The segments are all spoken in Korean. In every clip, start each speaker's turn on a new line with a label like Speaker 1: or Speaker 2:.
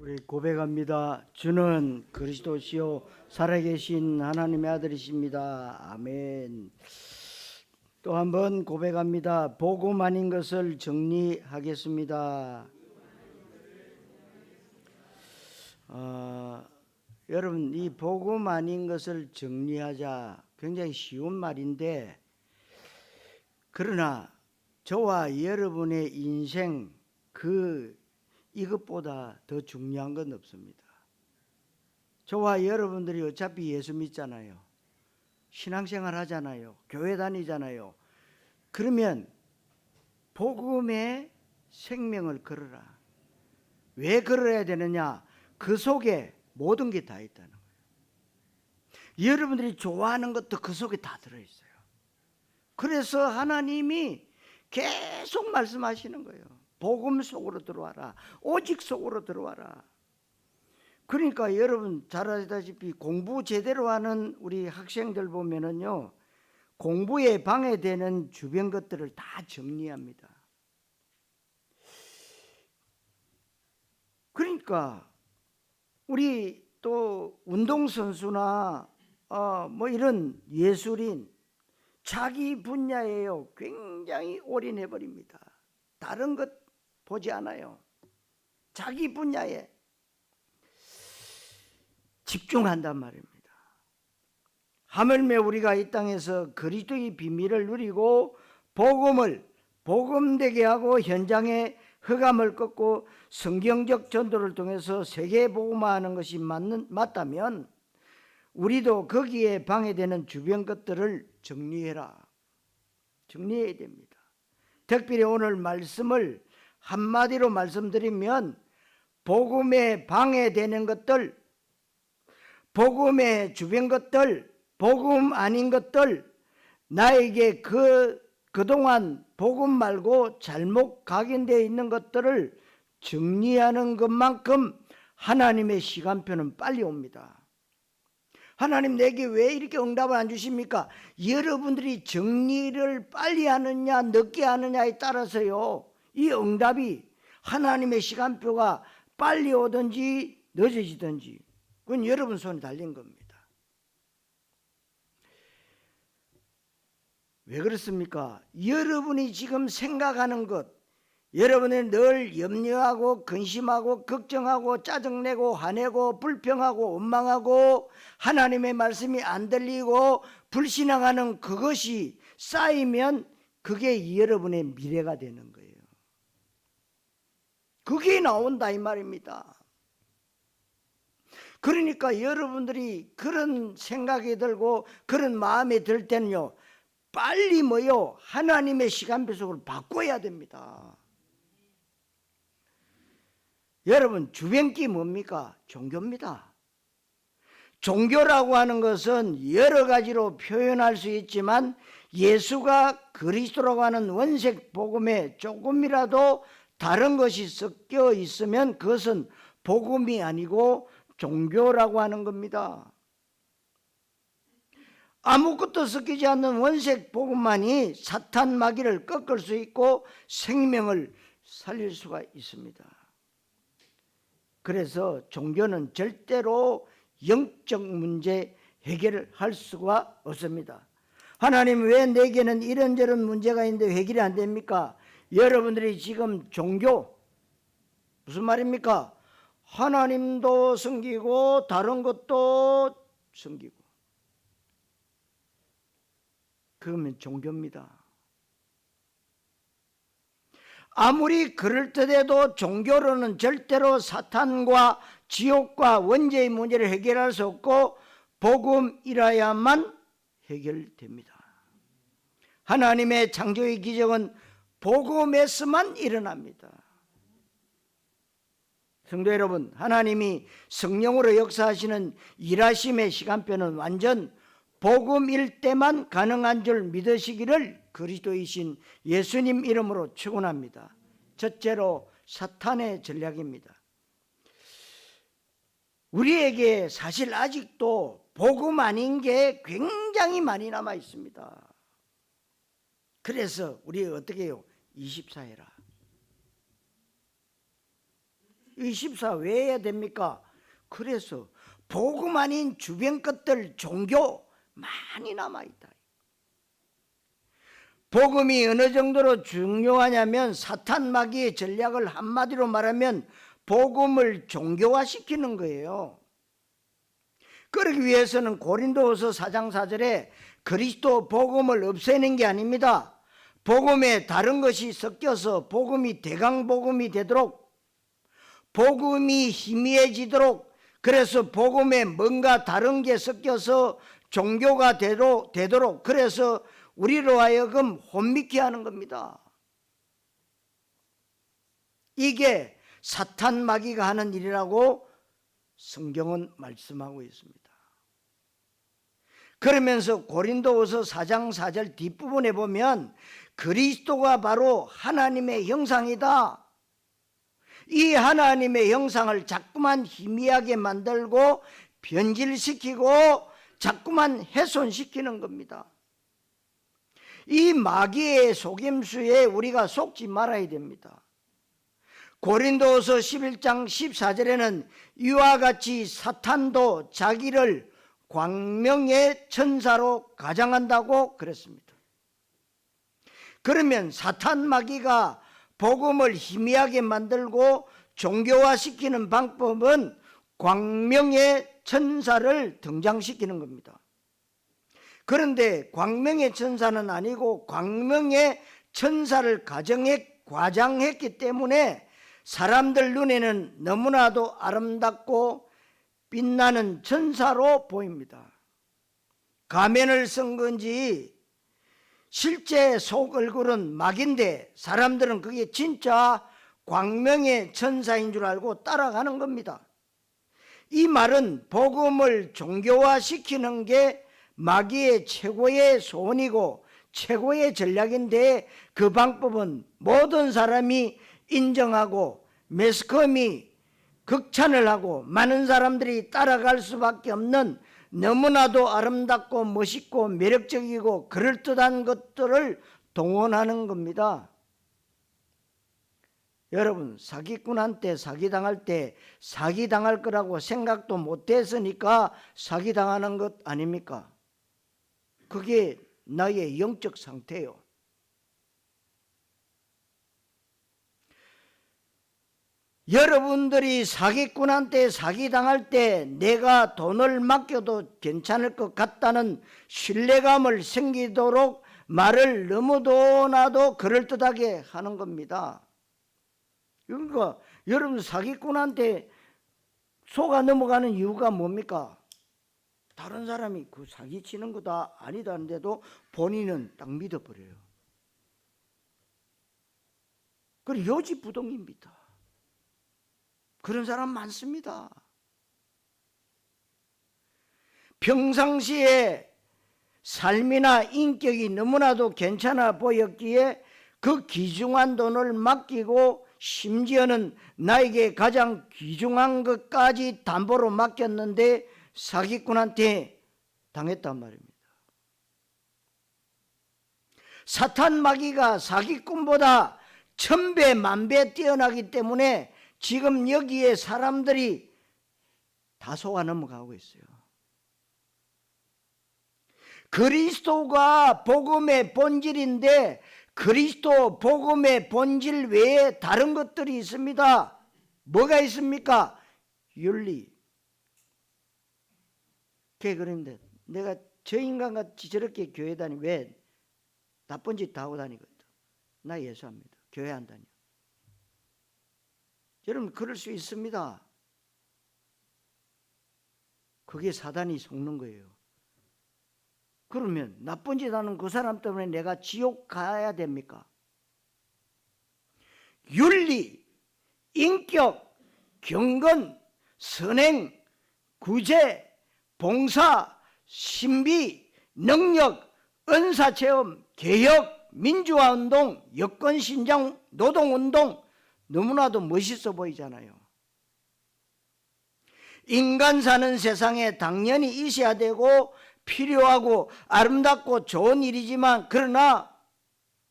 Speaker 1: 우리 고백합니다. 주는 그리스도시요 살아계신 하나님의 아들이십니다. 아멘. 또 한 번 고백합니다. 복음 아닌 것을 정리하겠습니다. 여러분, 이 복음 아닌 것을 정리하자 굉장히 쉬운 말인데, 그러나 저와 여러분의 인생 이것보다 더 중요한 건 없습니다. 저와 여러분들이 어차피 예수 믿잖아요. 신앙생활 하잖아요. 교회 다니잖아요. 그러면 복음의 생명을 걸어라. 왜 걸어야 되느냐? 그 속에 모든 게 다 있다는 거예요. 여러분들이 좋아하는 것도 그 속에 다 들어있어요. 그래서 하나님이 계속 말씀하시는 거예요. 복음 속으로 들어와라. 오직 속으로 들어와라. 그러니까 여러분 잘 아시다시피 공부 제대로 하는 우리 학생들 보면은요, 공부에 방해되는 주변 것들을 다 정리합니다. 그러니까 우리 또 운동선수나 이런 예술인, 자기 분야에요 굉장히 올인해버립니다. 다른 것 보지 않아요. 자기 분야에 집중한단 말입니다. 하물며 우리가 이 땅에서 그리스도의 비밀을 누리고 복음되게 하고 현장에 흑암을 꺾고 성경적 전도를 통해서 세계 복음화하는 것이 맞다면 우리도 거기에 방해되는 주변 것들을 정리해야 됩니다. 특별히 오늘 말씀을 한마디로 말씀드리면, 복음에 방해되는 것들, 복음의 주변 것들, 복음 아닌 것들, 나에게 그동안 복음 말고 잘못 각인되어 있는 것들을 정리하는 것만큼 하나님의 시간표는 빨리 옵니다. 하나님 내게 왜 이렇게 응답을 안 주십니까? 여러분들이 정리를 빨리 하느냐 늦게 하느냐에 따라서요, 이 응답이 하나님의 시간표가 빨리 오든지 늦어지든지 그건 여러분 손에 달린 겁니다. 왜 그렇습니까? 여러분이 지금 생각하는 것, 여러분이 늘 염려하고 근심하고 걱정하고 짜증내고 화내고 불평하고 원망하고 하나님의 말씀이 안 들리고 불신앙하는 그것이 쌓이면 그게 여러분의 미래가 되는 거예요. 그게 나온다 이 말입니다. 그러니까 여러분들이 그런 생각이 들고 그런 마음이 들 때는요, 빨리 하나님의 시간표 속으로 바꿔야 됩니다. 여러분, 주변기 뭡니까? 종교입니다. 종교라고 하는 것은 여러 가지로 표현할 수 있지만 예수가 그리스도라고 하는 원색 복음에 조금이라도 다른 것이 섞여 있으면 그것은 복음이 아니고 종교라고 하는 겁니다. 아무것도 섞이지 않는 원색 복음만이 사탄 마귀를 꺾을 수 있고 생명을 살릴 수가 있습니다. 그래서 종교는 절대로 영적 문제 해결을 할 수가 없습니다. 하나님 왜 내게는 이런저런 문제가 있는데 해결이 안 됩니까? 여러분들이 지금 종교, 무슨 말입니까? 하나님도 섬기고 다른 것도 섬기고, 그러면 종교입니다. 아무리 그럴듯해도 종교로는 절대로 사탄과 지옥과 원죄의 문제를 해결할 수 없고 복음이라야만 해결됩니다. 하나님의 창조의 기적은 복음에서만 일어납니다. 성도 여러분, 하나님이 성령으로 역사하시는 일하심의 시간표는 완전 복음일 때만 가능한 줄 믿으시기를 그리스도이신 예수님 이름으로 축원합니다. 첫째로 사탄의 전략입니다. 우리에게 사실 아직도 복음 아닌 게 굉장히 많이 남아 있습니다. 그래서 우리 어떻게 해요? 24해라. 14 왜 해야 됩니까? 그래서 복음 아닌 주변 것들 종교 많이 남아있다. 복음이 어느 정도로 중요하냐면 사탄 마귀의 전략을 한마디로 말하면 복음을 종교화시키는 거예요. 그러기 위해서는 고린도후서 4장 4절에 그리스도 복음을 없애는 게 아닙니다. 복음에 다른 것이 섞여서 복음이 대강복음이 되도록, 복음이 희미해지도록, 그래서 복음에 뭔가 다른 게 섞여서 종교가 되도록, 그래서 우리로 하여금 혼미케 하는 겁니다. 이게 사탄 마귀가 하는 일이라고 성경은 말씀하고 있습니다. 그러면서 고린도후서 4장 4절 뒷부분에 보면 그리스도가 바로 하나님의 형상이다. 이 하나님의 형상을 자꾸만 희미하게 만들고 변질시키고 자꾸만 훼손시키는 겁니다. 이 마귀의 속임수에 우리가 속지 말아야 됩니다. 고린도후서 11장 14절에는 이와 같이 사탄도 자기를 광명의 천사로 가장한다고 그랬습니다. 그러면 사탄 마귀가 복음을 희미하게 만들고 종교화시키는 방법은 광명의 천사를 등장시키는 겁니다. 그런데 광명의 천사는 아니고 광명의 천사를 과장했기 때문에 사람들 눈에는 너무나도 아름답고 빛나는 천사로 보입니다. 가면을 쓴 건지 실제 속 얼굴은 마귀인데 사람들은 그게 진짜 광명의 천사인 줄 알고 따라가는 겁니다. 이 말은 복음을 종교화시키는 게 마귀의 최고의 소원이고 최고의 전략인데 그 방법은 모든 사람이 인정하고 매스컴이 극찬을 하고 많은 사람들이 따라갈 수밖에 없는 너무나도 아름답고 멋있고 매력적이고 그럴듯한 것들을 동원하는 겁니다. 여러분, 사기꾼한테 사기당할 때 사기당할 거라고 생각도 못했으니까 사기당하는 것 아닙니까? 그게 나의 영적 상태요. 여러분들이 사기꾼한테 사기당할 때 내가 돈을 맡겨도 괜찮을 것 같다는 신뢰감을 생기도록 말을 너무도나도 그럴듯하게 하는 겁니다. 그러니까 여러분 사기꾼한테 속아 넘어가는 이유가 뭡니까? 다른 사람이 그 사기치는 거다 아니다는데도 본인은 딱 믿어버려요. 그리고 요지부동입니다. 그런 사람 많습니다. 평상시에 삶이나 인격이 너무나도 괜찮아 보였기에 그 귀중한 돈을 맡기고 심지어는 나에게 가장 귀중한 것까지 담보로 맡겼는데 사기꾼한테 당했단 말입니다. 사탄 마귀가 사기꾼보다 1000배 만배 뛰어나기 때문에 지금 여기에 사람들이 다 속아 넘어가고 있어요. 그리스도가 복음의 본질인데 그리스도 복음의 본질 외에 다른 것들이 있습니다. 뭐가 있습니까? 윤리. 그런데 내가 저 인간같이 저렇게 교회 다니 왜 나쁜 짓 다 하고 다니거든. 나 예수합니다. 교회 안 다녀. 여러분 그럴 수 있습니다. 그게 사단이 속는 거예요. 그러면 나쁜 짓 하는 그 사람 때문에 내가 지옥 가야 됩니까? 윤리, 인격, 경건, 선행, 구제, 봉사, 신비, 능력, 은사체험, 개혁, 민주화운동, 여권신장, 노동운동 너무나도 멋있어 보이잖아요. 인간 사는 세상에 당연히 있어야 되고 필요하고 아름답고 좋은 일이지만 그러나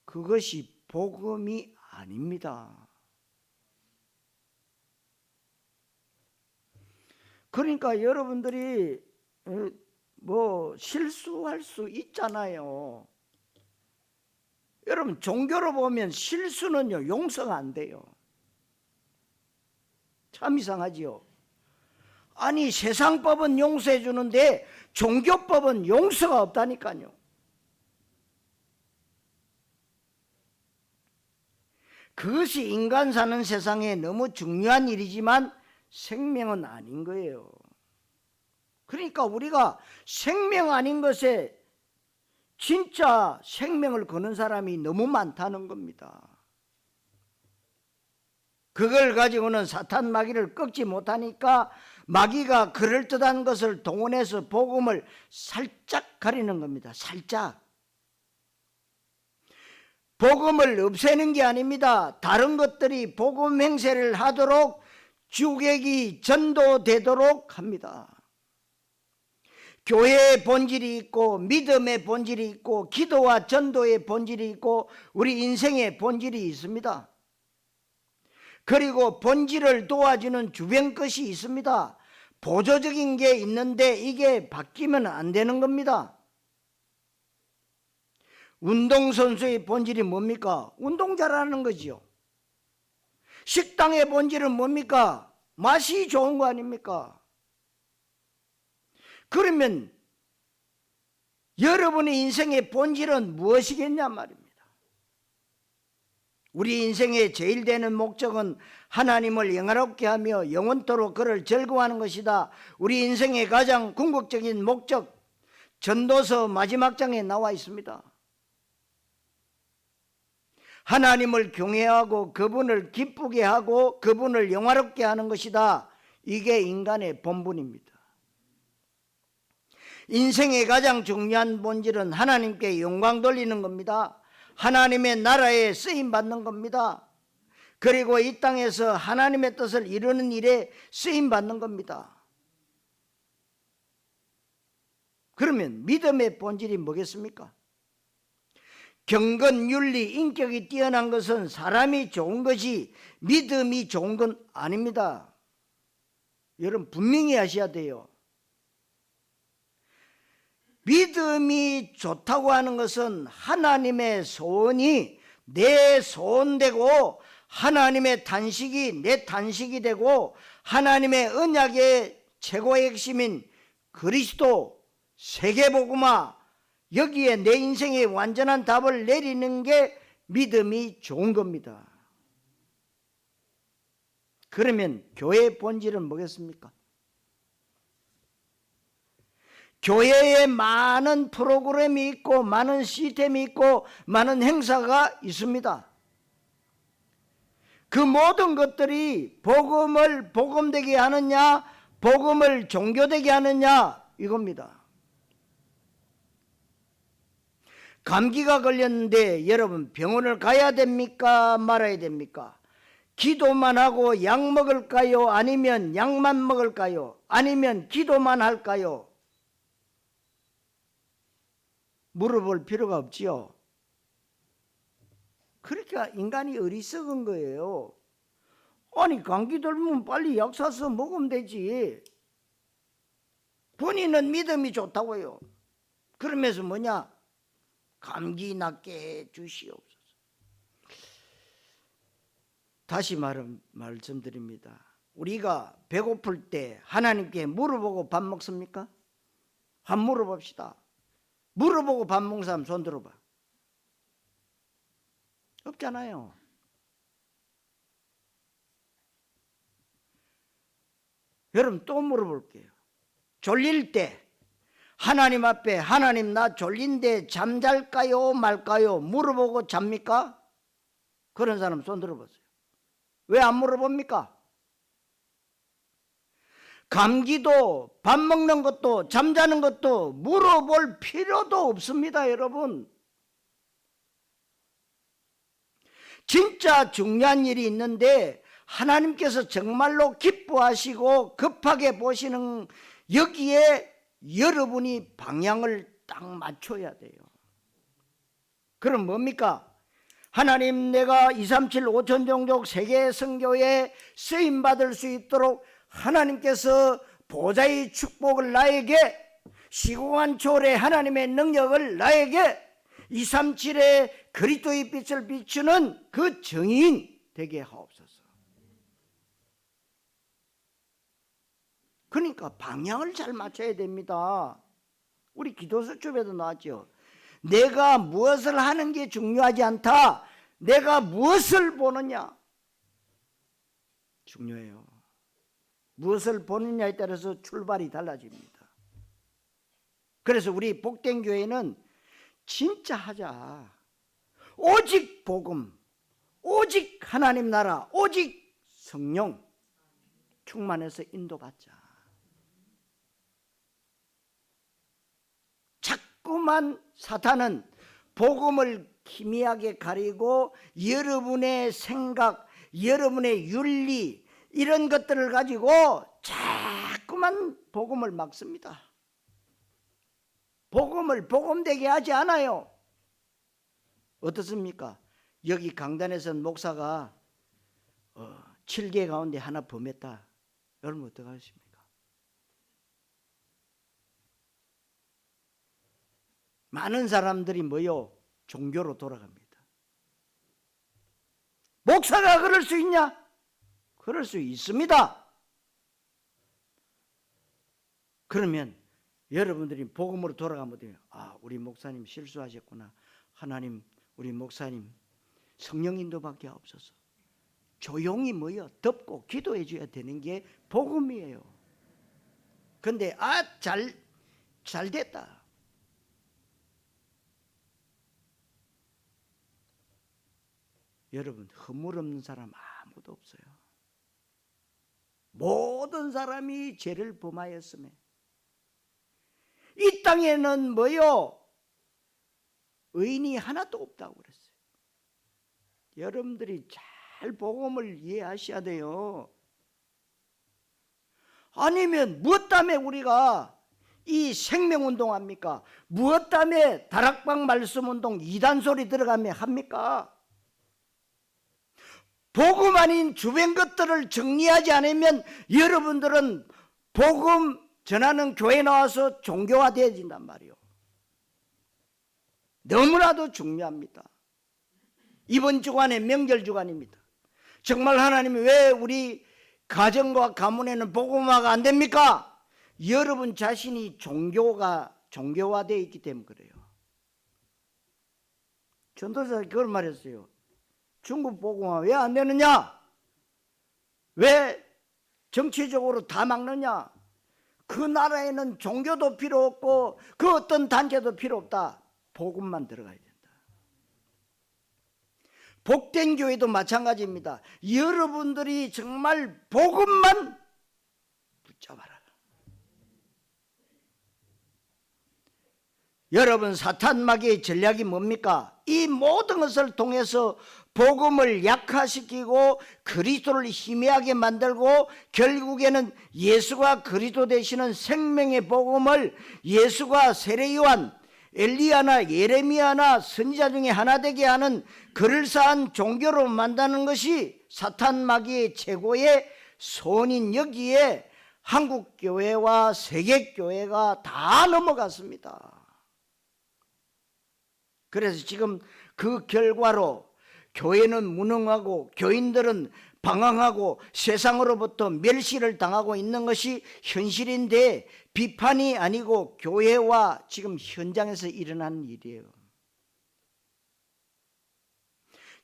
Speaker 1: 그것이 복음이 아닙니다. 그러니까 여러분들이 뭐 실수할 수 있잖아요. 여러분 종교로 보면 실수는요 용서가 안 돼요. 참 이상하지요. 아니 세상법은 용서해 주는데 종교법은 용서가 없다니까요. 그것이 인간 사는 세상에 너무 중요한 일이지만 생명은 아닌 거예요. 그러니까 우리가 생명 아닌 것에 진짜 생명을 거는 사람이 너무 많다는 겁니다. 그걸 가지고는 사탄 마귀를 꺾지 못하니까 마귀가 그럴듯한 것을 동원해서 복음을 살짝 가리는 겁니다. 살짝. 복음을 없애는 게 아닙니다. 다른 것들이 복음 행세를 하도록 주객이 전도되도록 합니다. 교회의 본질이 있고 믿음의 본질이 있고 기도와 전도의 본질이 있고 우리 인생의 본질이 있습니다. 그리고 본질을 도와주는 주변 것이 있습니다. 보조적인 게 있는데 이게 바뀌면 안 되는 겁니다. 운동선수의 본질이 뭡니까? 운동 잘하는 거지요. 식당의 본질은 뭡니까? 맛이 좋은 거 아닙니까? 그러면 여러분의 인생의 본질은 무엇이겠냐 말입니다. 우리 인생의 제일 되는 목적은 하나님을 영화롭게 하며 영원토록 그를 즐거워하는 것이다. 우리 인생의 가장 궁극적인 목적, 전도서 마지막 장에 나와 있습니다. 하나님을 경외하고 그분을 기쁘게 하고 그분을 영화롭게 하는 것이다. 이게 인간의 본분입니다. 인생의 가장 중요한 본질은 하나님께 영광 돌리는 겁니다. 하나님의 나라에 쓰임 받는 겁니다. 그리고 이 땅에서 하나님의 뜻을 이루는 일에 쓰임 받는 겁니다. 그러면 믿음의 본질이 뭐겠습니까? 경건, 윤리, 인격이 뛰어난 것은 사람이 좋은 것이 믿음이 좋은 건 아닙니다. 여러분 분명히 아셔야 돼요. 믿음이 좋다고 하는 것은 하나님의 소원이 내 소원되고 하나님의 탄식이 내 탄식이 되고 하나님의 언약의 최고의 핵심인 그리스도 세계복음화 여기에 내 인생의 완전한 답을 내리는 게 믿음이 좋은 겁니다. 그러면 교회의 본질은 뭐겠습니까? 교회에 많은 프로그램이 있고 많은 시스템이 있고 많은 행사가 있습니다. 그 모든 것들이 복음을 복음되게 하느냐 복음을 종교되게 하느냐 이겁니다. 감기가 걸렸는데 여러분 병원을 가야 됩니까 말아야 됩니까? 기도만 하고 약 먹을까요? 아니면 약만 먹을까요? 아니면 기도만 할까요? 물어볼 필요가 없지요. 그러니까 인간이 어리석은 거예요. 아니 감기 들면 빨리 약 사서 먹으면 되지. 본인은 믿음이 좋다고요. 그러면서 뭐냐? 감기 낫게 해 주시옵소서. 다시 말씀드립니다. 우리가 배고플 때 하나님께 물어보고 밥 먹습니까? 한번 물어봅시다. 물어보고 밥 먹는 사람 손 들어봐. 없잖아요. 여러분 또 물어볼게요. 졸릴 때 하나님 앞에 하나님 나 졸린데 잠잘까요 말까요 물어보고 잡니까? 그런 사람 손 들어보세요. 왜 안 물어봅니까? 감기도 밥 먹는 것도 잠자는 것도 물어볼 필요도 없습니다. 여러분 진짜 중요한 일이 있는데 하나님께서 정말로 기뻐하시고 급하게 보시는 여기에 여러분이 방향을 딱 맞춰야 돼요. 그럼 뭡니까? 하나님 내가 237 5천 종족 세계 선교에 쓰임받을 수 있도록 하나님께서 보좌의 축복을 나에게, 시공한 초월의 하나님의 능력을 나에게 237의 그리스도의 빛을 비추는 그 정의인 되게 하옵소서. 그러니까 방향을 잘 맞춰야 됩니다. 우리 기도 수첩에도 나왔죠. 내가 무엇을 하는 게 중요하지 않다. 내가 무엇을 보느냐 중요해요. 무엇을 보느냐에 따라서 출발이 달라집니다. 그래서 우리 복된 교회는 진짜 하자. 오직 복음, 오직 하나님 나라, 오직 성령 충만해서 인도받자. 자꾸만 사탄은 복음을 희미하게 가리고 여러분의 생각, 여러분의 윤리 이런 것들을 가지고 자꾸만 복음을 막습니다. 복음을 복음되게 하지 않아요. 어떻습니까? 여기 강단에서는 목사가 7개 가운데 하나 범했다. 여러분 어떡하십니까? 많은 사람들이 뭐요? 종교로 돌아갑니다. 목사가 그럴 수 있냐? 그럴 수 있습니다. 그러면 여러분들이 복음으로 돌아가면 돼요. 아, 우리 목사님 실수하셨구나. 하나님, 우리 목사님 성령 인도받게 하옵소서. 조용히 뭐요? 덮고 기도해 줘야 되는 게 복음이에요. 근데 잘 됐다. 여러분, 허물 없는 사람 아무도 없어요. 모든 사람이 죄를 범하였음에 이 땅에는 뭐요? 의인이 하나도 없다고 그랬어요. 여러분들이 잘 복음을 이해하셔야 돼요. 아니면 무엇 때문에 우리가 이 생명운동 합니까? 무엇 때문에 다락방 말씀운동 이단 소리 들어가며 합니까? 복음 아닌 주변 것들을 정리하지 않으면 여러분들은 복음 전하는 교회 나와서 종교화되어진단 말이에요. 너무나도 중요합니다. 이번 주간에 명절 주간입니다. 정말 하나님이 왜 우리 가정과 가문에는 복음화가 안 됩니까? 여러분 자신이 종교화되어 있기 때문에 그래요. 전도사가 그걸 말했어요. 중국 복음화 왜 안 되느냐? 왜 정치적으로 다 막느냐? 그 나라에는 종교도 필요 없고 그 어떤 단체도 필요 없다. 복음만 들어가야 된다. 복된 교회도 마찬가지입니다. 여러분들이 정말 복음만 붙잡아라. 여러분, 사탄 마귀의 전략이 뭡니까? 이 모든 것을 통해서 복음을 약화시키고 그리스도를 희미하게 만들고 결국에는 예수가 그리스도 되시는 생명의 복음을 예수가 세례요한, 엘리야나 예레미야나 선지자 중에 하나 되게 하는 그럴싸한 종교로 만드는 것이 사탄 마귀의 최고의 소원인 여기에 한국교회와 세계교회가 다 넘어갔습니다. 그래서 지금 그 결과로 교회는 무능하고 교인들은 방황하고 세상으로부터 멸시를 당하고 있는 것이 현실인데 비판이 아니고 교회와 지금 현장에서 일어나는 일이에요.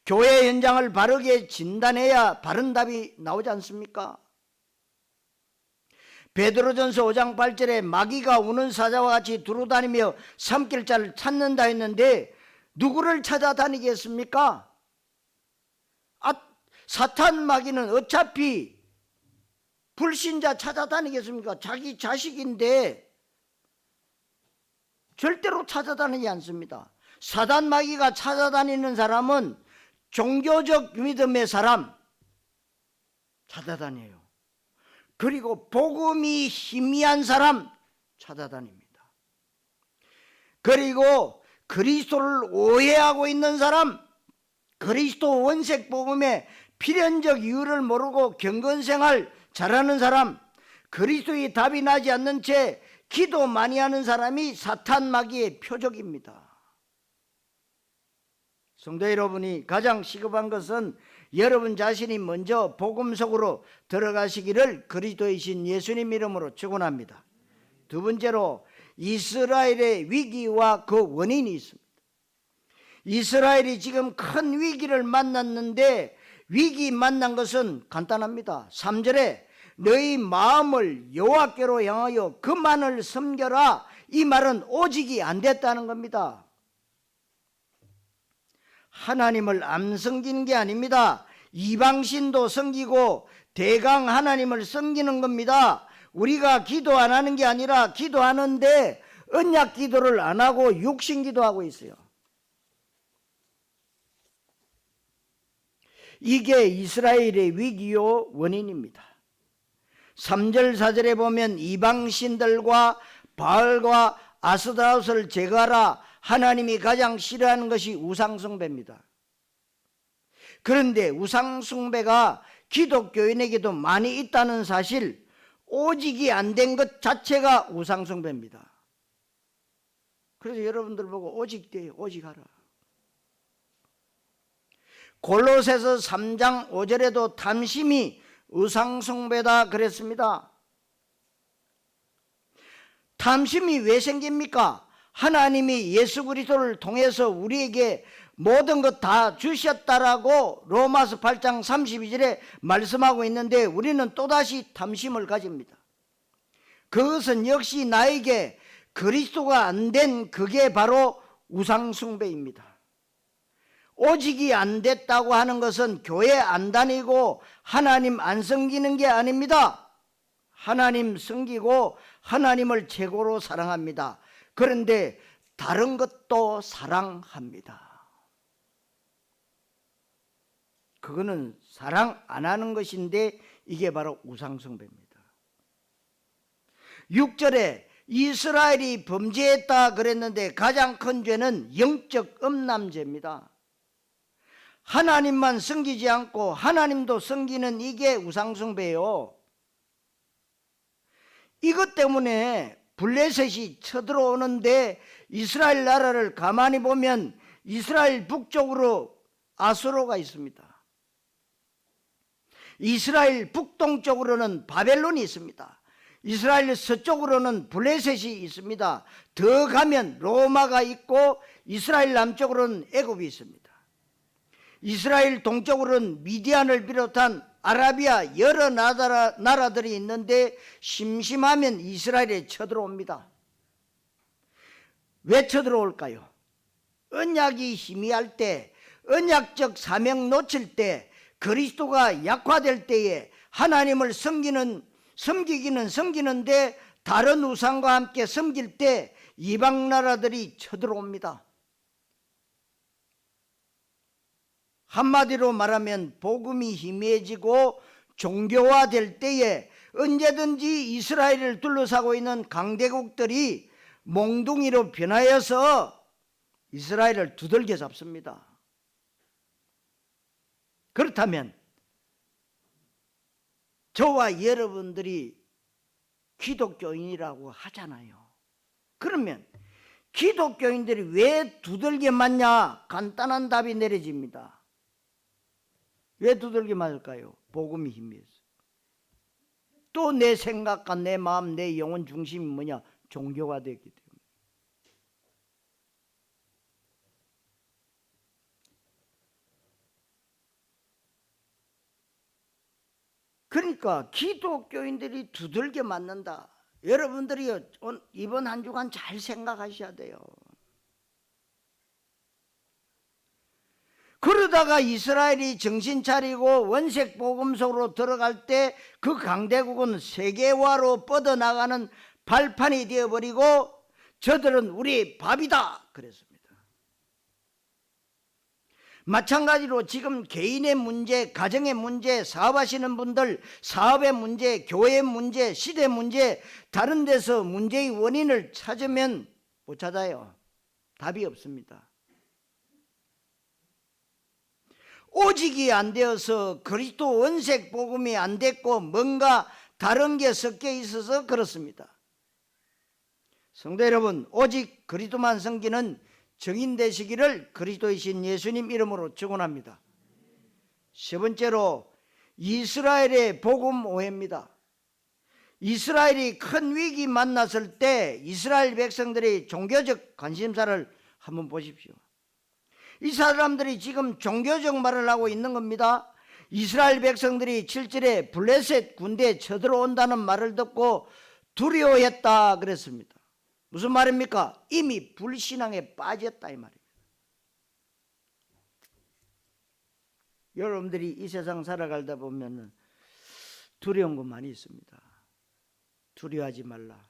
Speaker 1: 교회 현장을 바르게 진단해야 바른 답이 나오지 않습니까? 베드로전서 5장 8절에 마귀가 우는 사자와 같이 두루다니며 삼킬 자를 찾는다 했는데 누구를 찾아다니겠습니까? 사탄 마귀는 어차피 불신자 찾아다니겠습니까? 자기 자식인데 절대로 찾아다니지 않습니다. 사탄 마귀가 찾아다니는 사람은 종교적 믿음의 사람 찾아다녀요. 그리고 복음이 희미한 사람 찾아다닙니다. 그리고 그리스도를 오해하고 있는 사람, 그리스도 원색 복음의 필연적 이유를 모르고 경건생활 잘하는 사람, 그리스도의 답이 나지 않는 채 기도 많이 하는 사람이 사탄 마귀의 표적입니다. 성도 여러분이 가장 시급한 것은 여러분 자신이 먼저 복음 속으로 들어가시기를 그리스도이신 예수님 이름으로 축원합니다. 두 번째로 이스라엘의 위기와 그 원인이 있습니다. 이스라엘이 지금 큰 위기를 만났는데 위기 만난 것은 간단합니다. 3절에 너희 마음을 여호와께로 향하여 그만을 섬겨라. 이 말은 오직이 안 됐다는 겁니다. 하나님을 안 섬기는 게 아닙니다. 이방신도 섬기고 대강 하나님을 섬기는 겁니다. 우리가 기도 안 하는 게 아니라 기도하는데 언약 기도를 안 하고 육신 기도하고 있어요. 이게 이스라엘의 위기요 원인입니다. 3절 4절에 보면 이방신들과 바알과 아스타롯을 제거하라. 하나님이 가장 싫어하는 것이 우상숭배입니다. 그런데 우상숭배가 기독교인에게도 많이 있다는 사실, 오직이 안 된 것 자체가 우상숭배입니다. 그래서 여러분들 보고 오직돼요. 오직하라. 골로새서 3장 5절에도 탐심이 우상숭배다 그랬습니다. 탐심이 왜 생깁니까? 하나님이 예수 그리스도를 통해서 우리에게 모든 것 다 주셨다라고 로마서 8장 32절에 말씀하고 있는데 우리는 또다시 탐심을 가집니다. 그것은 역시 나에게 그리스도가 안 된 그게 바로 우상숭배입니다. 오직이 안 됐다고 하는 것은 교회 안 다니고 하나님 안 섬기는 게 아닙니다. 하나님 섬기고 하나님을 최고로 사랑합니다. 그런데 다른 것도 사랑합니다. 그거는 사랑 안 하는 것인데 이게 바로 우상숭배입니다. 6절에 이스라엘이 범죄했다 그랬는데 가장 큰 죄는 영적 음란죄입니다. 하나님만 섬기지 않고 하나님도 섬기는 이게 우상숭배예요. 이것 때문에 블레셋이 쳐들어오는데 이스라엘 나라를 가만히 보면 이스라엘 북쪽으로 아수로가 있습니다. 이스라엘 북동쪽으로는 바벨론이 있습니다. 이스라엘 서쪽으로는 블레셋이 있습니다. 더 가면 로마가 있고 이스라엘 남쪽으로는 애굽이 있습니다. 이스라엘 동쪽으로는 미디안을 비롯한 아라비아 여러 나라들이 있는데 심심하면 이스라엘에 쳐들어옵니다. 왜 쳐들어올까요? 언약이 희미할 때, 언약적 사명 놓칠 때, 그리스도가 약화될 때에 하나님을 섬기기는 섬기는데 다른 우상과 함께 섬길 때 이방 나라들이 쳐들어옵니다. 한마디로 말하면 복음이 희미해지고 종교화될 때에 언제든지 이스라엘을 둘러싸고 있는 강대국들이 몽둥이로 변하여서 이스라엘을 두들겨 잡습니다. 그렇다면 저와 여러분들이 기독교인이라고 하잖아요. 그러면 기독교인들이 왜 두들겨 맞냐? 간단한 답이 내려집니다. 왜 두들겨 맞을까요? 복음이 희미해서. 또 내 생각과 내 마음, 내 영혼 중심이 뭐냐? 종교가 됐기 때문에. 그러니까 기독교인들이 두들겨 맞는다. 여러분들이 이번 한 주간 잘 생각하셔야 돼요. 그러다가 이스라엘이 정신 차리고 원색 복음 속으로 들어갈 때 그 강대국은 세계화로 뻗어나가는 발판이 되어버리고 저들은 우리 밥이다 그랬습니다. 마찬가지로 지금 개인의 문제, 가정의 문제, 사업하시는 분들 사업의 문제, 교회의 문제, 시대 문제, 다른 데서 문제의 원인을 찾으면 못 찾아요. 답이 없습니다. 오직이 안 되어서 그리스도 원색 복음이 안 됐고 뭔가 다른 게 섞여 있어서 그렇습니다. 성도 여러분, 오직 그리스도만 섬기는 증인 되시기를 그리스도이신 예수님 이름으로 축원합니다. 세 번째로 이스라엘의 복음 오해입니다. 이스라엘이 큰 위기 만났을 때 이스라엘 백성들의 종교적 관심사를 한번 보십시오. 이 사람들이 지금 종교적 말을 하고 있는 겁니다. 이스라엘 백성들이 7절에 블레셋 군대에 쳐들어온다는 말을 듣고 두려워했다 그랬습니다. 무슨 말입니까? 이미 불신앙에 빠졌다 이 말입니다. 여러분들이 이 세상 살아가다 보면 두려운 거 많이 있습니다. 두려워하지 말라.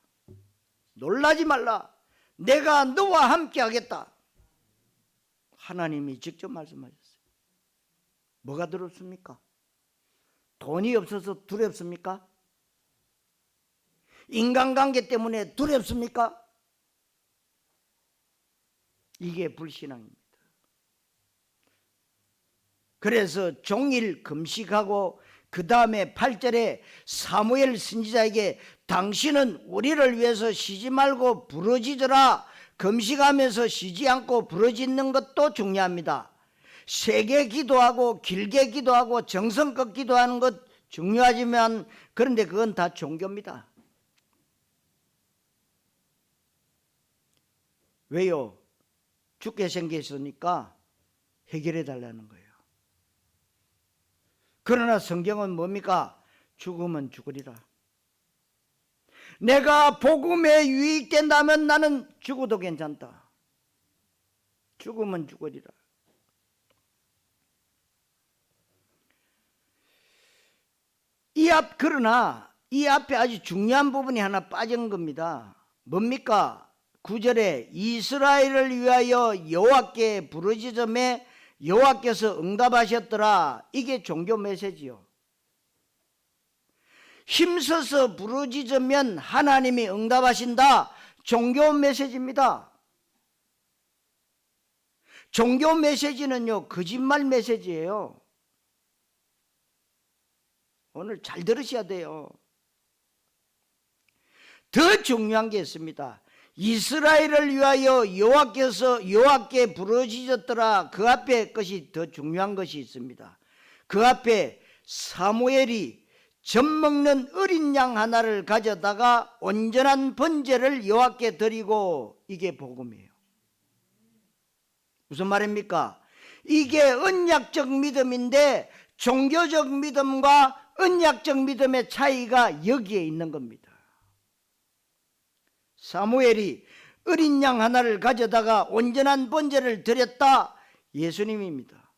Speaker 1: 놀라지 말라. 내가 너와 함께 하겠다. 하나님이 직접 말씀하셨어요. 뭐가 두렵습니까? 돈이 없어서 두렵습니까? 인간관계 때문에 두렵습니까? 이게 불신앙입니다. 그래서 종일 금식하고 그 다음에 8절에 사무엘 선지자에게 당신은 우리를 위해서 쉬지 말고 부르짖으라. 금식하면서 쉬지 않고 부르짖는 것도 중요합니다. 세게 기도하고 길게 기도하고 정성껏 기도하는 것 중요하지만 그런데 그건 다 종교입니다. 왜요? 죽게 생겼으니까 해결해 달라는 거예요. 그러나 성경은 뭡니까? 죽으면 죽으리라. 내가 복음에 유익된다면 나는 죽어도 괜찮다. 죽으면 죽으리라. 그러나 이 앞에 아주 중요한 부분이 하나 빠진 겁니다. 뭡니까? 9절에 이스라엘을 위하여 여호와께 부르짖음에 여호와께서 응답하셨더라. 이게 종교 메시지요. 힘써서 부르짖으면 하나님이 응답하신다. 종교 메시지입니다. 종교 메시지는요, 거짓말 메시지예요. 오늘 잘 들으셔야 돼요. 더 중요한 게 있습니다. 이스라엘을 위하여 여호와께 부르짖었더라. 그 앞에 것이 더 중요한 것이 있습니다. 그 앞에 사무엘이 젖 먹는 어린 양 하나를 가져다가 온전한 번제를 여호와께 드리고, 이게 복음이에요. 무슨 말입니까? 이게 언약적 믿음인데 종교적 믿음과 언약적 믿음의 차이가 여기에 있는 겁니다. 사무엘이 어린 양 하나를 가져다가 온전한 번제를 드렸다. 예수님입니다.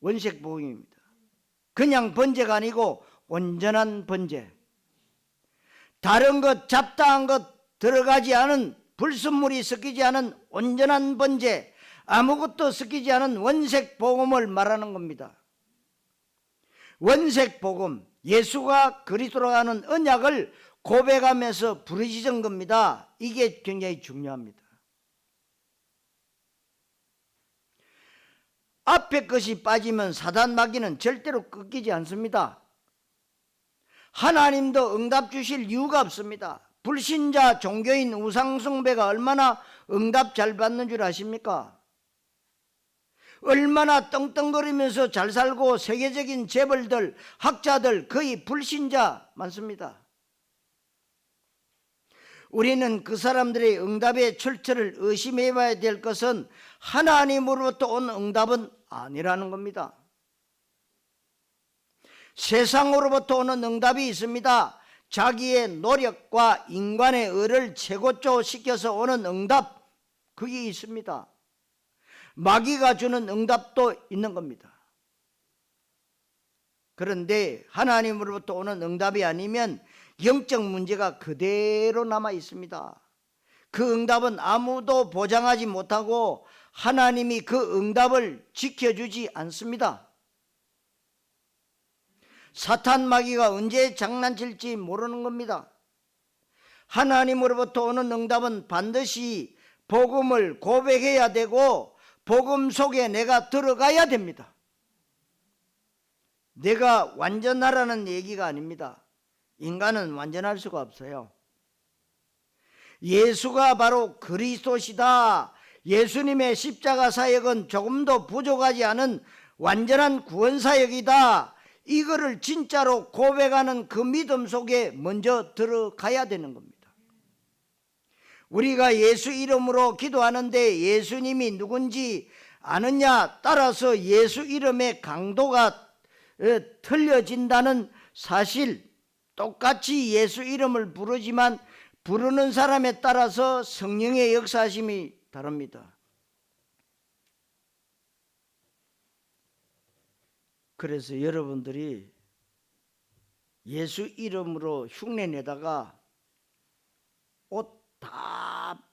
Speaker 1: 원색 복음입니다. 그냥 번제가 아니고 온전한 번제. 다른 것, 잡다한 것 들어가지 않은, 불순물이 섞이지 않은 온전한 번제, 아무것도 섞이지 않은 원색 복음을 말하는 겁니다. 원색 복음, 예수가 그리스도로 하는 언약을 고백하면서 부르짖은 겁니다. 이게 굉장히 중요합니다. 앞에 것이 빠지면 사단 마귀는 절대로 꺾이지 않습니다. 하나님도 응답 주실 이유가 없습니다. 불신자 종교인 우상숭배가 얼마나 응답 잘 받는 줄 아십니까? 얼마나 떵떵거리면서 잘 살고 세계적인 재벌들, 학자들 거의 불신자 많습니다. 우리는 그 사람들의 응답의 출처를 의심해 봐야 될 것은 하나님으로부터 온 응답은 아니라는 겁니다. 세상으로부터 오는 응답이 있습니다. 자기의 노력과 인간의 의를 최고조시켜서 오는 응답, 그게 있습니다. 마귀가 주는 응답도 있는 겁니다. 그런데 하나님으로부터 오는 응답이 아니면 영적 문제가 그대로 남아 있습니다. 그 응답은 아무도 보장하지 못하고 하나님이 그 응답을 지켜주지 않습니다. 사탄 마귀가 언제 장난칠지 모르는 겁니다. 하나님으로부터 오는 응답은 반드시 복음을 고백해야 되고 복음 속에 내가 들어가야 됩니다. 내가 완전하라는 얘기가 아닙니다. 인간은 완전할 수가 없어요. 예수가 바로 그리스도시다. 예수님의 십자가 사역은 조금도 부족하지 않은 완전한 구원 사역이다. 이거를 진짜로 고백하는 그 믿음 속에 먼저 들어가야 되는 겁니다. 우리가 예수 이름으로 기도하는데 예수님이 누군지 아느냐 따라서 예수 이름의 강도가 틀려진다는 사실, 똑같이 예수 이름을 부르지만 부르는 사람에 따라서 성령의 역사심이 다릅니다. 그래서 여러분들이 예수 이름으로 흉내내다가 옷 다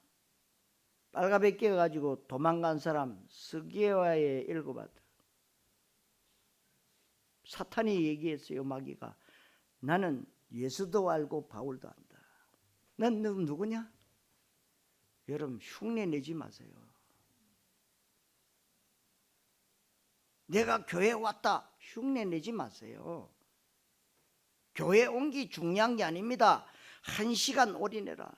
Speaker 1: 빨가벗겨 가지고 도망간 사람 스게와의 읽어봤다. 사탄이 얘기했어요. 마귀가 나는 예수도 알고 바울도 안다. 넌 누구냐? 여러분 흉내내지 마세요. 내가 교회 왔다 흉내내지 마세요. 교회 온 게 중요한 게 아닙니다. 1시간 올인해라.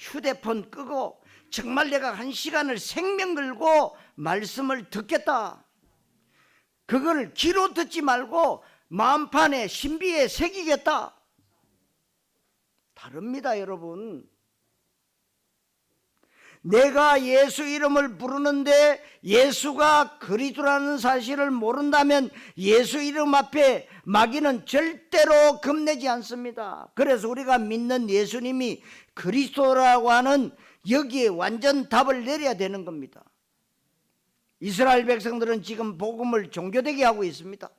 Speaker 1: 휴대폰 끄고 정말 내가 1시간을 생명 걸고 말씀을 듣겠다. 그걸 귀로 듣지 말고 마음판에 신비에 새기겠다. 다릅니다, 여러분. 내가 예수 이름을 부르는데 예수가 그리스도라는 사실을 모른다면 예수 이름 앞에 마귀는 절대로 겁내지 않습니다. 그래서 우리가 믿는 예수님이 그리스도라고 하는 여기에 완전 답을 내려야 되는 겁니다. 이스라엘 백성들은 지금 복음을 종교되게 하고 있습니다.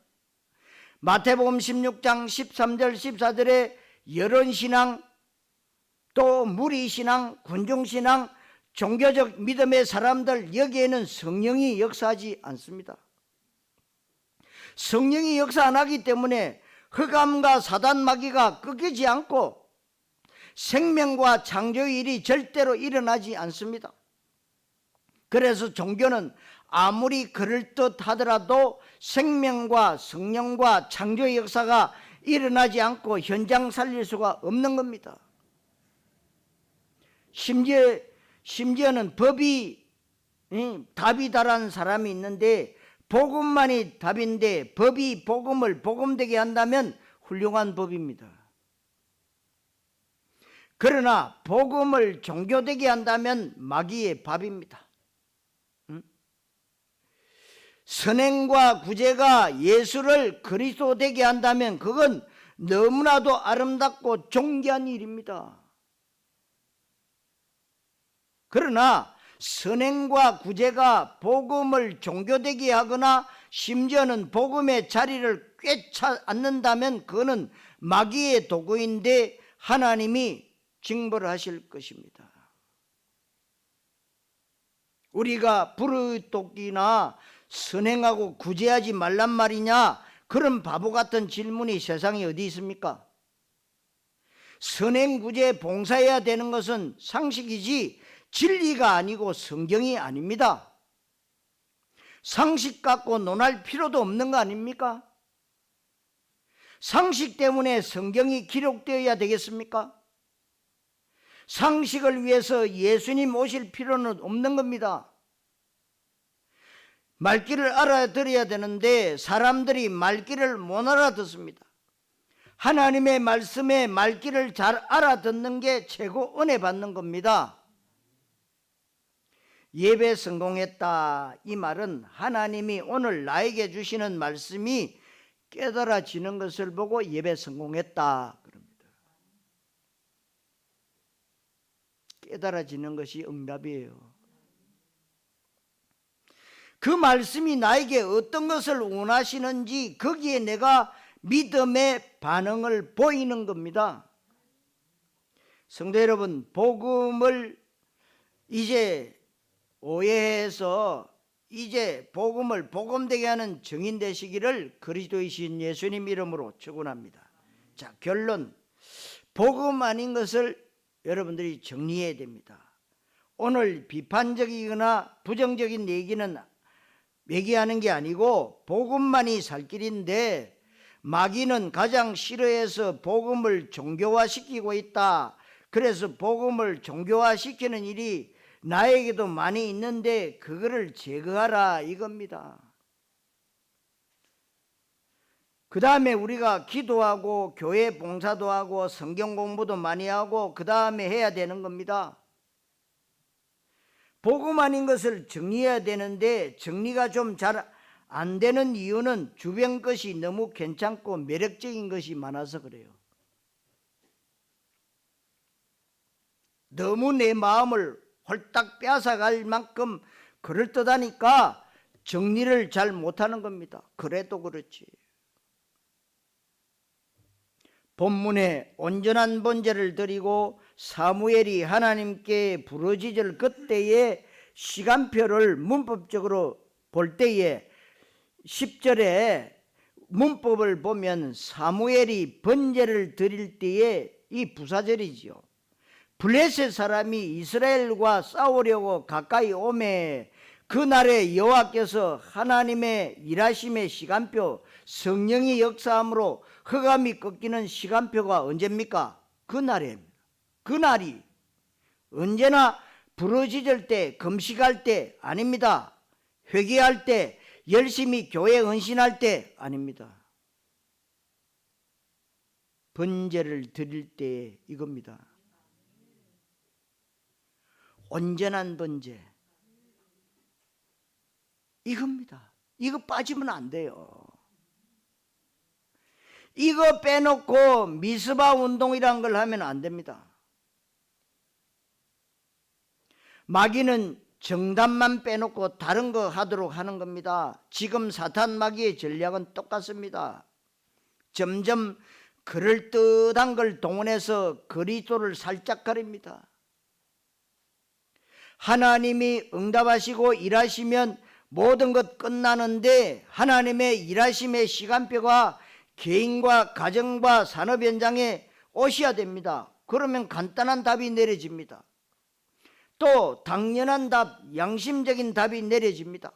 Speaker 1: 마태복음 16장 13절 14절에 여론신앙, 또 무리신앙, 군중신앙, 종교적 믿음의 사람들, 여기에는 성령이 역사하지 않습니다. 성령이 역사 안 하기 때문에 흑암과 사단 마귀가 꺾이지 않고 생명과 창조의 일이 절대로 일어나지 않습니다. 그래서 종교는 아무리 그럴듯하더라도 생명과 성령과 창조의 역사가 일어나지 않고 현장 살릴 수가 없는 겁니다. 심지어는 법이 답이다라는 사람이 있는데 복음만이 답인데 법이 복음을 복음되게 한다면 훌륭한 법입니다. 그러나 복음을 종교되게 한다면 마귀의 밥입니다. 선행과 구제가 예수를 그리스도 되게 한다면 그건 너무나도 아름답고 존귀한 일입니다. 그러나 선행과 구제가 복음을 종교되게 하거나 심지어는 복음의 자리를 꿰차 않는다면 그거는 마귀의 도구인데 하나님이 징벌을 하실 것입니다. 우리가 부르짖기나 선행하고 구제하지 말란 말이냐, 그런 바보 같은 질문이 세상에 어디 있습니까? 선행, 구제, 봉사해야 되는 것은 상식이지 진리가 아니고 성경이 아닙니다. 상식 갖고 논할 필요도 없는 거 아닙니까? 상식 때문에 성경이 기록되어야 되겠습니까? 상식을 위해서 예수님 오실 필요는 없는 겁니다. 말귀를 알아들어야 되는데 사람들이 말귀를 못 알아듣습니다. 하나님의 말씀에 말귀를 잘 알아듣는 게 최고 은혜 받는 겁니다. 예배 성공했다, 이 말은 하나님이 오늘 나에게 주시는 말씀이 깨달아지는 것을 보고 예배 성공했다 그럽니다. 깨달아지는 것이 응답이에요. 그 말씀이 나에게 어떤 것을 원하시는지 거기에 내가 믿음의 반응을 보이는 겁니다. 성도 여러분, 복음을 이제 오해해서 이제 복음을 복음되게 하는 증인 되시기를 그리스도이신 예수님 이름으로 축원합니다. 자, 결론, 복음 아닌 것을 여러분들이 정리해야 됩니다. 오늘 비판적이거나 부정적인 얘기는 얘기하는 게 아니고 복음만이 살 길인데 마귀는 가장 싫어해서 복음을 종교화시키고 있다. 그래서 복음을 종교화시키는 일이 나에게도 많이 있는데 그거를 제거하라 이겁니다. 그 다음에 우리가 기도하고 교회 봉사도 하고 성경 공부도 많이 하고 그 다음에 해야 되는 겁니다. 복음 아닌 것을 정리해야 되는데 정리가 좀 잘 안 되는 이유는 주변 것이 너무 괜찮고 매력적인 것이 많아서 그래요. 너무 내 마음을 홀딱 빼앗아갈 만큼 그럴듯하니까 정리를 잘 못하는 겁니다. 그래도 그렇지. 본문에 온전한 번제를 드리고 사무엘이 하나님께 부르짖을 그때의 시간표를 문법적으로 볼 때에 10절에 문법을 보면 사무엘이 번제를 드릴 때에 이 부사절이지요. 블레셋 사람이 이스라엘과 싸우려고 가까이 오매 그날에 여호와께서 하나님의 일하심의 시간표, 성령의 역사함으로 흑암이 꺾이는 시간표가 언제입니까? 그날입니다. 그날이 언제나 부르짖을 때, 금식할 때 아닙니다. 회개할 때, 열심히 교회 헌신할 때 아닙니다. 번제를 드릴 때 이겁니다. 온전한 번제 이겁니다. 이거 빠지면 안 돼요. 이거 빼놓고 미스바 운동이란 걸 하면 안 됩니다. 마귀는 정답만 빼놓고 다른 거 하도록 하는 겁니다. 지금 사탄 마귀의 전략은 똑같습니다. 점점 그럴듯한 걸 동원해서 그리스도를 살짝 가립니다. 하나님이 응답하시고 일하시면 모든 것 끝나는데 하나님의 일하심의 시간표가 개인과 가정과 산업 현장에 오셔야 됩니다. 그러면 간단한 답이 내려집니다. 또 당연한 답, 양심적인 답이 내려집니다.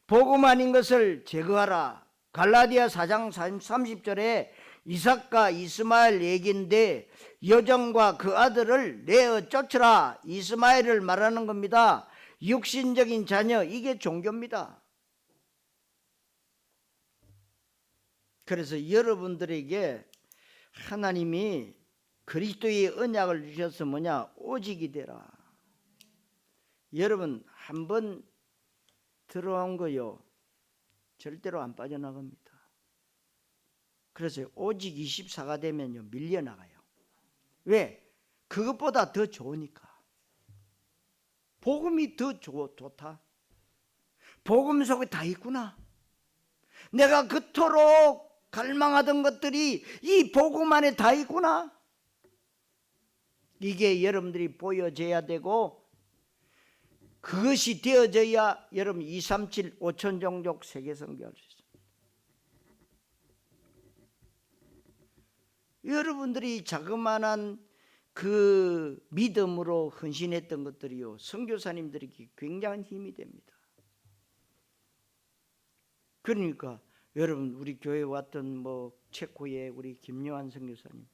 Speaker 1: 복음 아닌 것을 제거하라. 갈라디아 4장 30절에 이삭과 이스마엘 얘기인데 여종과 그 아들을 내어 쫓으라. 이스마엘을 말하는 겁니다. 육신적인 자녀, 이게 종교입니다. 그래서 여러분들에게 하나님이 그리스도의 언약을 주셔서 뭐냐? 오직이 되라. 여러분 한번 들어온 거요 절대로 안 빠져나갑니다. 그래서 오직 24가 되면요 밀려나가요. 왜? 그것보다 더 좋으니까. 복음이 더 좋다. 복음 속에 다 있구나. 내가 그토록 갈망하던 것들이 이 복음 안에 다 있구나. 이게 여러분들이 보여져야 되고 그것이 되어져야 여러분 237 5천 종족 세계 선교할 수 있습니다. 여러분들이 자그마한 그 믿음으로 헌신했던 것들이요 선교사님들에게 굉장한 힘이 됩니다. 그러니까 여러분 우리 교회에 왔던 뭐 체코의 우리 김요한 선교사님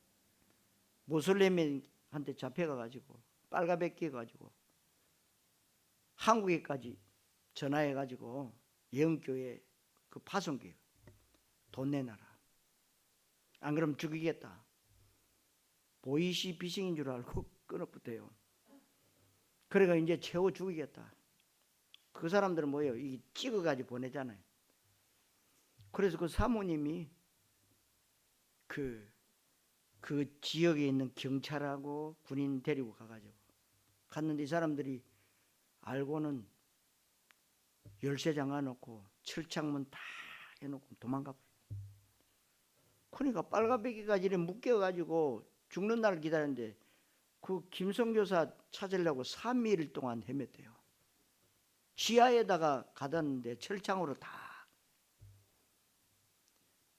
Speaker 1: 모슬렘한테 잡혀가가지고 빨가벗겨 가지고 한국에까지 전화해가지고 영교회 그 파송교회 돈 내놔라. 안 그러면 죽이겠다. 보이시 비싱인 줄 알고 끊어붙어요. 그래가 이제 채워 죽이겠다. 그 사람들은 뭐예요? 이 찍어가지고 보내잖아요. 그래서 그 사모님이 그 지역에 있는 경찰하고 군인 데리고 가가지고 갔는데 이 사람들이 알고는 열쇠 잠가놓고 철창문 다 해놓고 도망가 버려. 그러니까 빨가벗기까지 묶여가지고 죽는 날을 기다렸는데 그 김성교사 찾으려고 3일 동안 헤맸대요. 지하에다가 가뒀는데 철창으로 다.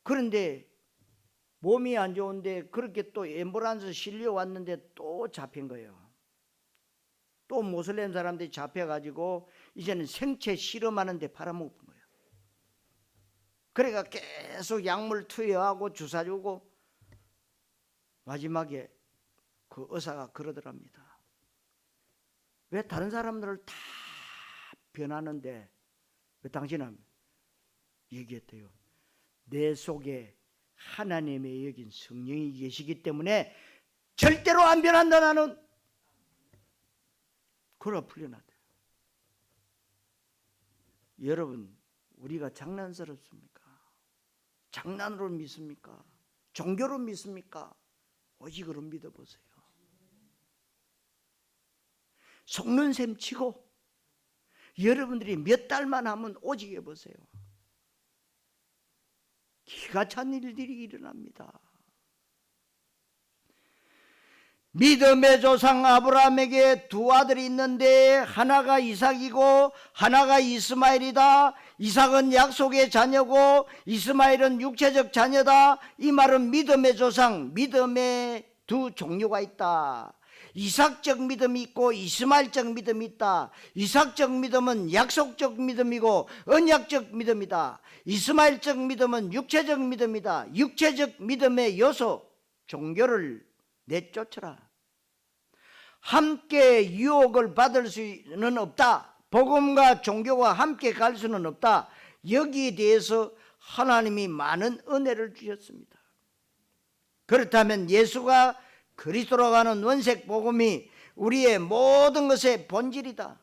Speaker 1: 그런데 몸이 안 좋은데 그렇게 또 앰뷸런스 실려왔는데 또 잡힌 거예요. 또 모슬렘 사람들이 잡혀가지고 이제는 생체 실험하는 데 팔아먹은 거예요. 그러니까 계속 약물 투여하고 주사 주고 마지막에 그 의사가 그러더랍니다. 왜 다른 사람들을 다 변하는데 왜 당신은 얘기했대요. 내 속에 하나님의 여긴 성령이 계시기 때문에 절대로 안 변한다 나는. 그러 풀려났대요. 여러분, 우리가 장난스럽습니까? 장난으로 믿습니까? 종교로 믿습니까? 오직으로 믿어보세요. 속는 셈 치고 여러분들이 몇 달만 하면 오직 해보세요. 기가 찬 일들이 일어납니다. 믿음의 조상 아브라함에게 두 아들이 있는데 하나가 이삭이고 하나가 이스마엘이다. 이삭은 약속의 자녀고 이스마엘은 육체적 자녀다. 이 말은 믿음의 조상, 믿음의 두 종류가 있다. 이삭적 믿음이 있고 이스마엘적 믿음이 있다. 이삭적 믿음은 약속적 믿음이고 언약적 믿음이다. 이스마엘적 믿음은 육체적 믿음이다. 육체적 믿음의 요소, 종교를 내쫓으라. 함께 유혹을 받을 수는 없다. 복음과 종교가 함께 갈 수는 없다. 여기에 대해서 하나님이 많은 은혜를 주셨습니다. 그렇다면 예수가 그리스도라고 하는 원색 복음이 우리의 모든 것의 본질이다.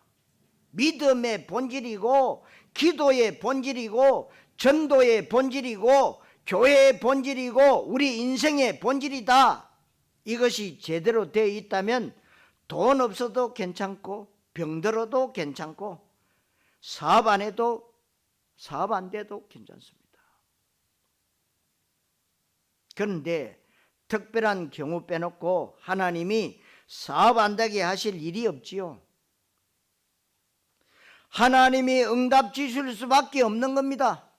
Speaker 1: 믿음의 본질이고 기도의 본질이고 전도의 본질이고 교회의 본질이고 우리 인생의 본질이다. 이것이 제대로 되어 있다면 돈 없어도 괜찮고 병들어도 괜찮고 사업 안 해도 사업 안 돼도 괜찮습니다. 그런데 특별한 경우 빼놓고 하나님이 사업 안 되게 하실 일이 없지요. 하나님이 응답 주실 수밖에 없는 겁니다.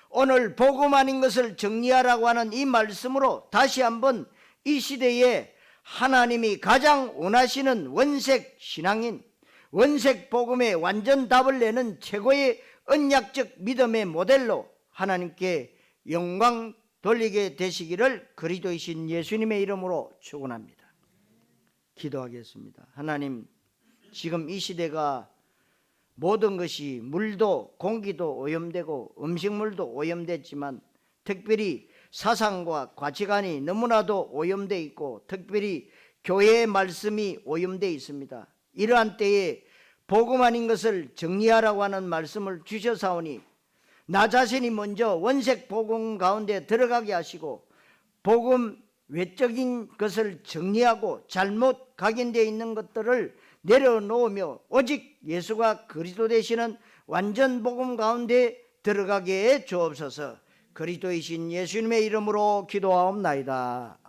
Speaker 1: 오늘 복음 아닌 것을 정리하라고 하는 이 말씀으로 다시 한번 이 시대에 하나님이 가장 원하시는 원색 신앙인, 원색 복음의 완전 답을 내는 최고의 언약적 믿음의 모델로 하나님께 영광 돌리게 되시기를 그리스도이신 예수님의 이름으로 축원합니다. 기도하겠습니다. 하나님, 지금 이 시대가 모든 것이 물도 공기도 오염되고 음식물도 오염됐지만 특별히 사상과 가치관이 너무나도 오염되어 있고 특별히 교회의 말씀이 오염되어 있습니다. 이러한 때에 복음 아닌 것을 정리하라고 하는 말씀을 주셔사오니 나 자신이 먼저 원색 복음 가운데 들어가게 하시고 복음 외적인 것을 정리하고 잘못 각인되어 있는 것들을 내려놓으며 오직 예수가 그리스도 되시는 완전 복음 가운데 들어가게 해 주옵소서. 그리스도이신 예수님의 이름으로 기도하옵나이다.